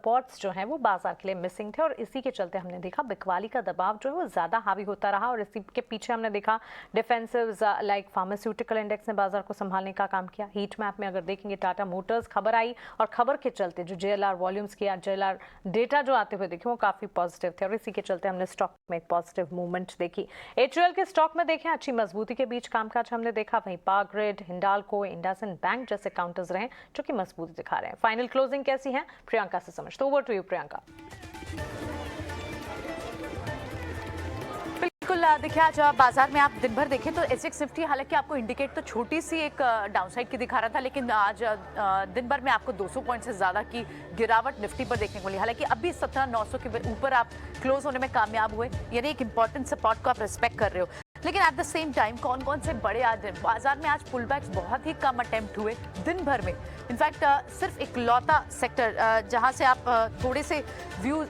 Supports जो हैं वो बाजार के लिए मिसिंग थे और इसी के चलते हमने देखा बिकवाली का दबाव जो है वो ज़्यादा हावी होता रहा और इसी के पीछे हमने देखा डिफेंसिव लाइक फार्मास्यूटिकल इंडेक्स ने बाजार को संभालने का काम किया। हीट मैप में अगर देखेंगे टाटा मोटर्स खबर आई और खबर के चलते जो जेएलआर वॉल्यूम्स किया, जेएलआर डेटा जो आते हुए देखे वो काफ़ी पॉजिटिव थे और इसी के चलते हमने स्टॉक में एक पॉजिटिव मूवमेंट देखी। एचयूएल के स्टॉक में देखें अच्छी मजबूती के बीच कामकाज हमने देखा। वहीं power grid, Hindalco, IndusInd bank जैसे काउंटर्स रहे जो कि मजबूती दिखा रहे हैं। फाइनल क्लोजिंग कैसी है प्रियंका से समझते। Over to you Priyanka. बिल्कुल देखिए, आज बाजार में आप दिन भर देखें तो एसएक्स निफ्टी हालांकि आपको इंडिकेट तो छोटी सी एक डाउनसाइड की दिखा रहा था, लेकिन आज दिन भर में आपको 200 पॉइंट से ज्यादा की गिरावट निफ्टी पर देखने को मिली। हालांकि अभी 17,900 के ऊपर आप क्लोज होने में कामयाब हुए, यानी एक इंपॉर्टेंट सपोर्ट को आप रिस्पेक्ट कर रहे हो। लेकिन एट द सेम टाइम कौन कौन से बड़े आज बाजार में आज पुलबैक्स बहुत ही कम अटेम्प्ट हुए दिन भर में। इनफैक्ट सिर्फ एक लौता सेक्टर जहां से आप थोड़े से व्यू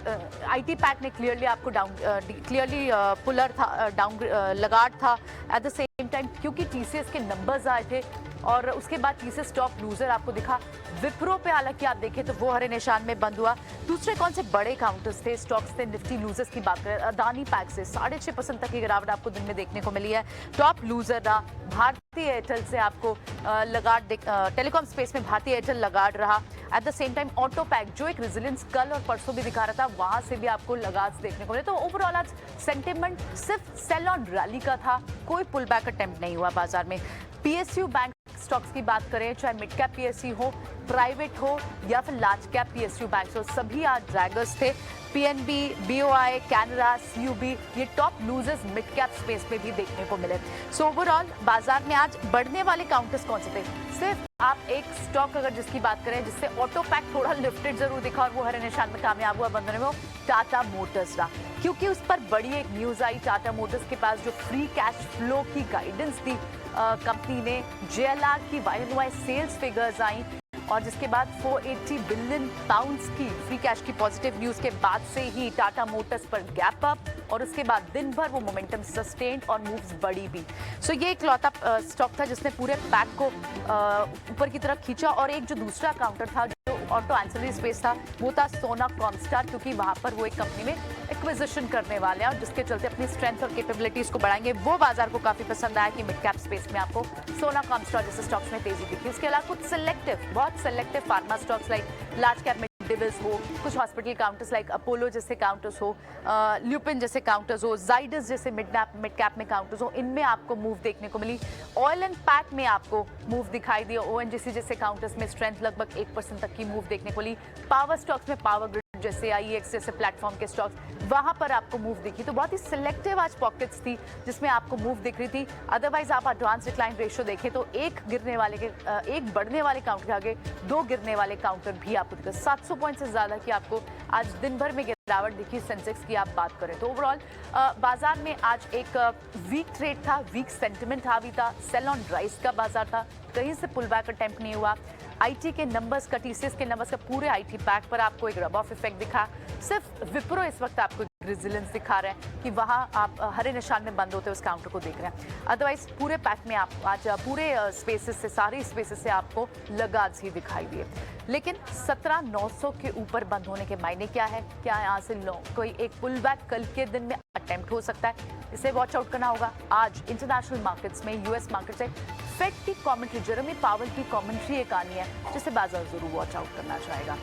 आईटी पैक ने क्लियरली आपको क्लियरली पुलर था, डाउन लगाड था। एट द सेम टाइम क्योंकि टीसीएस के नंबर्स आए थे और उसके बाद टीसीएस टॉप लूजर आपको दिखा। विप्रो पे हालांकि आप देखें तो वो हरे निशान में बंद हुआ। दूसरे कौन से बड़े काउंटर्स थे, स्टॉक्स थे निफ्टी लूजर्स की बात करें, अदानी पैक से 6.5% तक की गिरावट आपको दिन में देखने को मिली है। टॉप लूजर रहा भारतीय एयरटेल से आपको लगाड, टेलीकॉम स्पेस में भारतीय एयरटेल लगाड रहा। At the same time auto pack जो एक रेजिलियंस कल और परसों भी दिखा रहा था, वहां से भी आपको लगाड्स देखने को मिले। तो ओवरऑल आज सेंटिमेंट सिर्फ सेल ऑन रैली का था, कोई पुल बैक अटेम्प्ट नहीं हुआ बाजार में। पीएसयू बैंक स्टॉक्स की बात करें, चाहे मिड कैप पीएसयू हो, प्राइवेट हो या फिर लार्ज कैप पीएसयू बैंक हो, सभी आज ड्रैगर्स थे। पीएनबी, बीओआई, कैनरा, सीयूबी ये top losers mid cap space में भी देखने को मिले। सो ओवरऑल बाजार में आज बढ़ने वाले काउंटर्स कौन से थे? सिर्फ आप एक स्टॉक अगर जिसकी बात करें जिससे ऑटो पैक थोड़ा लिफ्टेड जरूर दिखा और वो हरे निशान में कामयाब हुआ बंद होने में, वो टाटा मोटर्स रहा, क्योंकि उस पर बड़ी एक न्यूज आई। टाटा मोटर्स के पास जो फ्री कैश फ्लो की गाइडेंस थी कंपनी ने, जेएलआर की YoY सेल्स फिगर्स आई और जिसके बाद 480 बिलियन पाउंड्स की फ्री कैश की पॉजिटिव न्यूज के बाद से ही टाटा मोटर्स पर गैप अप और उसके बाद दिन भर वो मोमेंटम सस्टेन्ड और मूव्स बढ़ी भी। सो ये एक लौता स्टॉक था जिसने पूरे पैक को ऊपर की तरफ खींचा। और एक जो दूसरा काउंटर था जो ऑटो एंसिलरी स्पेस था वो था सोना कॉमस्टार, क्योंकि वहां पर वो एक कंपनी में एक्विजिशन करने वाले हैं और जिसके चलते अपनी स्ट्रेंथ और कैपेबिलिटीज को बढ़ाएंगे। वो बाजार को काफी पसंद आया कि मिड कैप स्पेस में आपको सोना कॉमस्टार जैसे स्टॉक्स में तेजी दिखी। उसके अलावा कुछ सिलेक्टिव, बहुत selective pharma stocks like large cap में डिविल्स हो, कुछ हॉस्पिटल काउंटर्स लाइक अपोलो जैसे काउंटर्स हो, ल्यूपिन जैसे काउंटर्स हो, जाइडस जैसे मिड कैप में काउंटर्स हो, इनमें आपको मूव देखने को मिली। ऑयल एंड पैक में आपको मूव दिखाई दिया। ओएनजीसी जैसे काउंटर्स में स्ट्रेंथ लगभग 1% तक की मूव देखने को मिली। पावर स्टॉक्स में पावर ग्रिड जैसे आईएक्स जैसे प्लेटफॉर्म के स्टॉक्स, वहां पर आपको मूव दिखी। तो बहुत ही सिलेक्टिव आज पॉकेट्स थी जिसमें आपको मूव दिख रही थी। अदरवाइज आप एडवांस डिक्लाइन रेशियो देखें तो एक बढ़ने वाले काउंटर के आगे दो गिरने वाले काउंटर भी आपको दिखे। 700 पॉइंट से ज्यादा की आपको आज दिन भर में गिरावट दिखी। सेंसेक्स की आप बात करें तो ओवरऑल बाजार में आज एक वीक ट्रेड था, वीक सेंटिमेंट हावी था, सेल ऑन राइज का बाजार था, कहीं से पुल बैक अटेम्प्ट नहीं हुआ। आईटी के नंबर्स का, टीसीएस के नंबर्स का, पूरे आईटी पैक पर आपको एक रब ऑफ इफेक्ट दिखा। सिर्फ विप्रो इस वक्त आपको रेजिलियंस दिखा रहे हैं कि वहां आप हरे निशान में बंद होते उस काउंटर को देख रहे हैं। अदरवाइज पूरे पैक में आप आज पूरे स्पेसेस से, सारी स्पेसेस से आपको लगाड्स ही दिखाई दिए। लेकिन 17,900 के ऊपर बंद होने के मायने क्या है? क्या यहाँ से कोई एक पुल बैक कल के दिन में अटेम्प्ट हो सकता है? इसे वॉच आउट करना होगा। आज इंटरनेशनल मार्केट्स में, यूएस मार्केट से फेड की कमेंट्री, जेरेमी पावेल की कमेंट्री एक आनी है जिसे बाजार जरूर वॉच आउट करना चाहेगा।